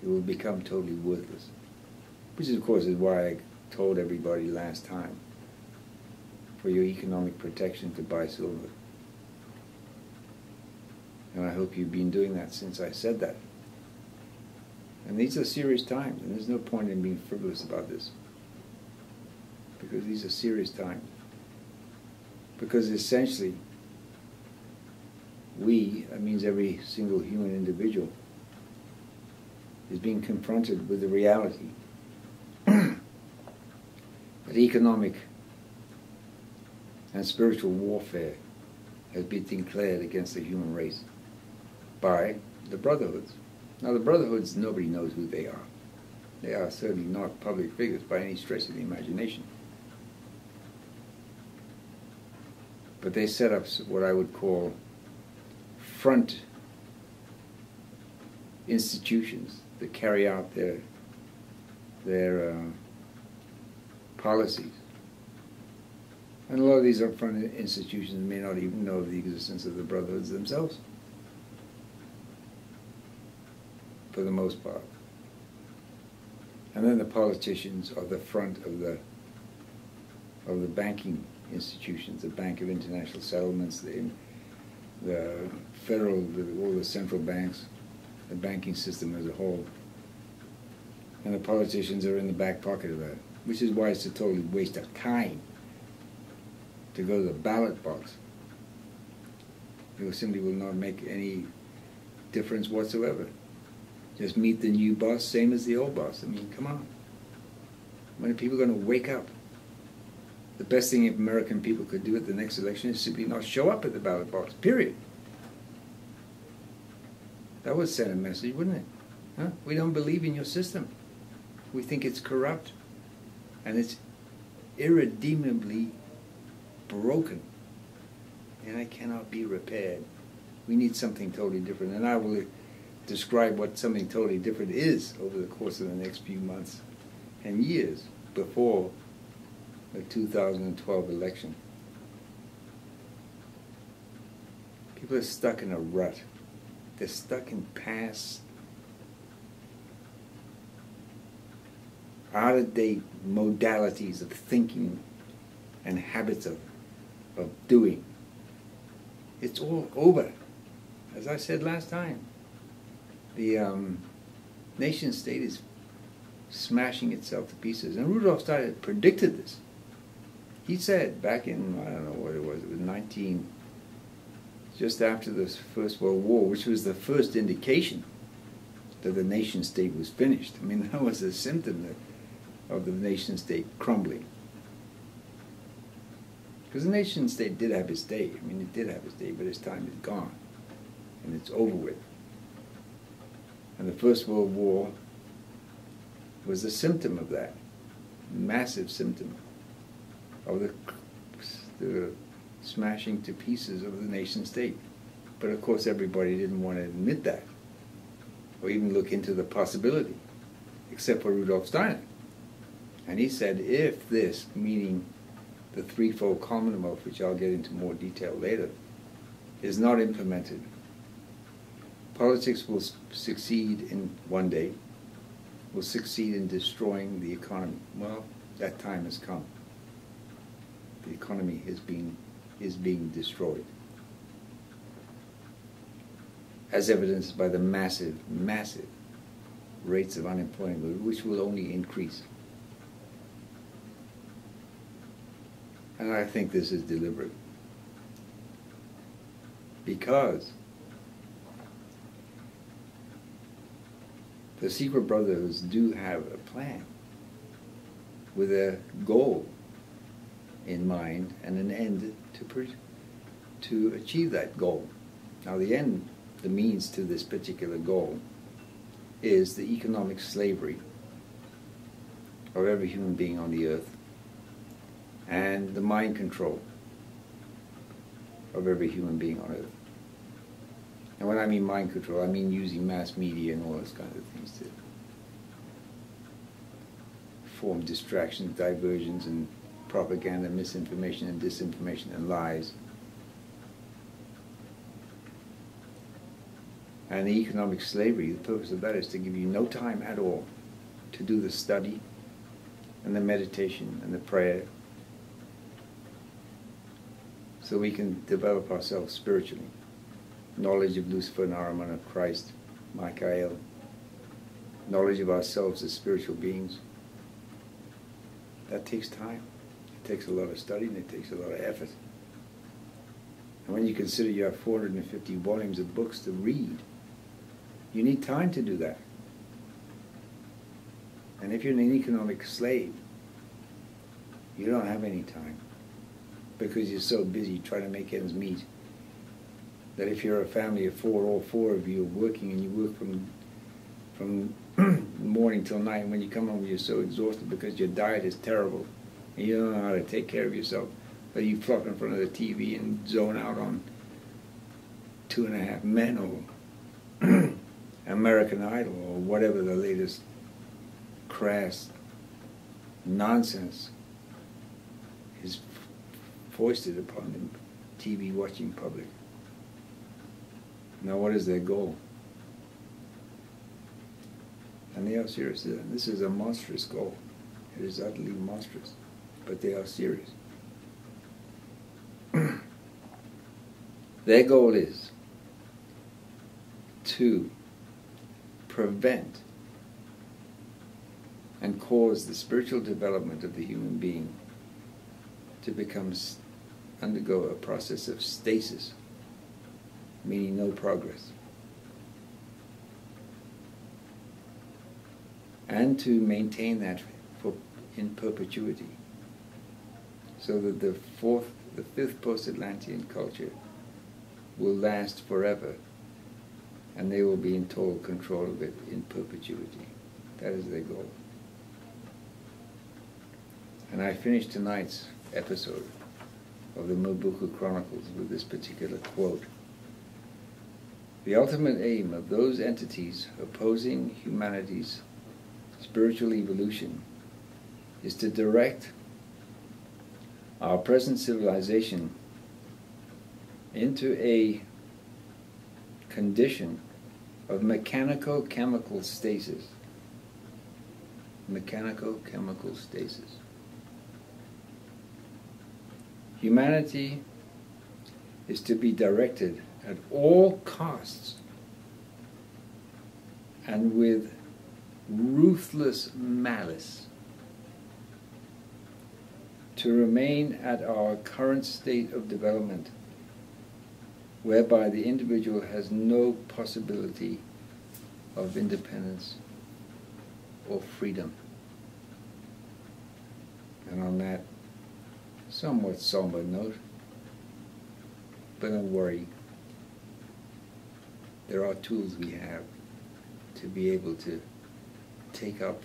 it will become totally worthless. Which, of course, is why I told everybody last time, for your economic protection, to buy silver. And I hope you've been doing that since I said that. And these are serious times, and there's no point in being frivolous about this, because these are serious times. Because essentially, that means every single human individual, is being confronted with the reality that economic and spiritual warfare has been declared against the human race by the Brotherhoods. Now, the Brotherhoods, nobody knows who they are. They are certainly not public figures by any stretch of the imagination. But they set up what I would call front institutions that carry out their policies. And a lot of these upfront institutions may not even know of the existence of the Brotherhoods themselves, for the most part. And then the politicians are the front of the banking institutions, the Bank of International Settlements, the federal, all the central banks, the banking system as a whole. And the politicians are in the back pocket of that, which is why it's a total waste of time to go to the ballot box. It simply will not make any difference whatsoever. Just meet the new boss, same as the old boss. I mean, come on. When are people going to wake up? The best thing American people could do at the next election is simply not show up at the ballot box, period. That would send a message, wouldn't it? Huh? We don't believe in your system. We think it's corrupt. And it's irredeemably broken. And it cannot be repaired. We need something totally different. And I will describe what something totally different is over the course of the next few months and years before the 2012 election. People are stuck in a rut. They're stuck in past, out-of-date modalities of thinking and habits of doing. It's all over. As I said last time, the nation state is smashing itself to pieces. And Rudolf Steiner predicted this. He said back in, I don't know what it was 19, just after the First World War, which was the first indication that the nation state was finished. I mean, that was a symptom of the nation state crumbling. Because the nation state did have its day. I mean, it did have its day, but its time is gone. And it's over with. And the First World War was a symptom of that. Massive symptom of the smashing to pieces of the nation state. But of course everybody didn't want to admit that, or even look into the possibility, except for Rudolf Steiner. And he said, if this, meaning the threefold Commonwealth, which I'll get into more detail later, is not implemented, politics will succeed in one day, will succeed in destroying the economy. Well, that time has come. The economy is being destroyed, as evidenced by the massive rates of unemployment, which will only increase. And I think this is deliberate, because the secret brotherhoods do have a plan with a goal in mind and an end to achieve that goal. Now the end, the means to this particular goal, is the economic slavery of every human being on the earth and the mind control of every human being on earth. And when I mean mind control, I mean using mass media and all those kinds of things to form distractions, diversions, and propaganda, misinformation, and disinformation, and lies. And the economic slavery, the purpose of that is to give you no time at all to do the study and the meditation and the prayer, so we can develop ourselves spiritually. Knowledge of Lucifer, Naraman, of Christ, Michael, knowledge of ourselves as spiritual beings. That takes time. It takes a lot of study and it takes a lot of effort. And when you consider you have 450 volumes of books to read, you need time to do that. And if you're an economic slave, you don't have any time, because you're so busy trying to make ends meet, that if you're a family of four, all four of you are working, and you work from morning till night, and when you come home you're so exhausted because your diet is terrible, and you don't know how to take care of yourself, but you flop in front of the TV and zone out on 2.5 Men or American Idol or whatever the latest crass nonsense is foisted upon the TV watching public. Now what is their goal? And they are serious. This is a monstrous goal. It is utterly monstrous, but they are serious. Their goal is to prevent and cause the spiritual development of the human being to undergo a process of stasis, meaning no progress, and to maintain that in perpetuity, so that the fifth post-Atlantean culture will last forever, and they will be in total control of it in perpetuity. That is their goal. And I finished tonight's episode of the Mobuku Chronicles with this particular quote. The ultimate aim of those entities opposing humanity's spiritual evolution is to direct our present civilization into a condition of mechanico-chemical stasis. Mechanico-chemical stasis. Humanity is to be directed at all costs and with ruthless malice to remain at our current state of development, whereby the individual has no possibility of independence or freedom. And on that somewhat somber note, but don't worry, there are tools we have to be able to take up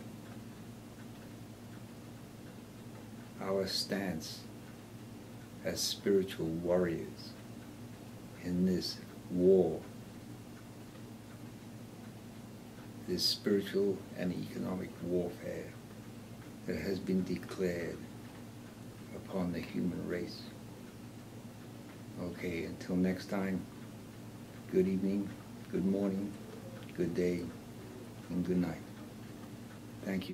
our stance as spiritual warriors in this war, this spiritual and economic warfare that has been declared upon the human race. Okay, until next time, good evening, good morning, good day, and good night. Thank you.